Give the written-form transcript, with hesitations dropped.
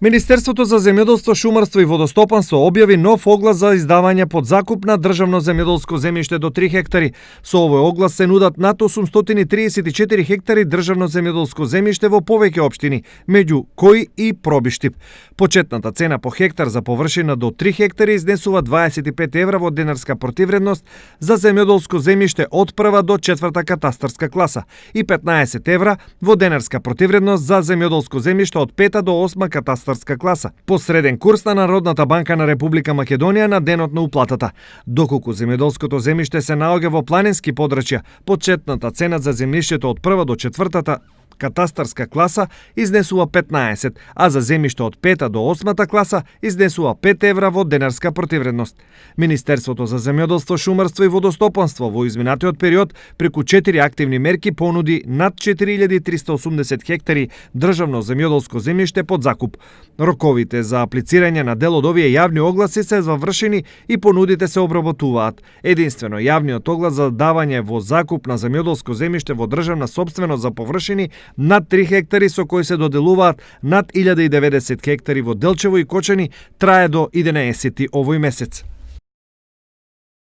Министерството за земјоделство, шумарство и водостопанство објави нов оглас за издавање под закуп на државно земјоделско земјиште до 3 хектари. Со овој оглас се нудат над 834 хектари државно земјоделско земјиште во повеќе општини, меѓу кои и Пробиштип. Почетната цена по хектар за површина до 3 хектари изнесува 25 евра во денарска противредност за земјоделско земјиште од прва до четврта катастарска класа и 15 евра во денарска противредност за земјоделско земјиште од 5 до 8 катастарска класа, по среден курс на Народната банка на Република Македонија на денот на уплатата. Доколку земјоделското земјиште се наоѓа во планински подрачја, почетната цена за земјиштето од прва до четвртата катастарска класа изнесува 15, а за земјиште од 5 до 8 класа изнесува 5 евра во денарска противредност. Министерството за земјоделство, шумарство и водостопанство во изминатиот период преку 4 активни мерки понуди над 4380 хектари државно земјоделско земјиште под закуп. Роковите за аплицирање на дел од овие јавни огласи се завршени и понудите се обработуваат. Единствено јавниот оглас за давање во закуп на земјоделско земјиште во државна сопственост за површини над 3 хектари со кои се доделуваат над 1090 хектари во Делчево и Кочани трае до 11 овој месец.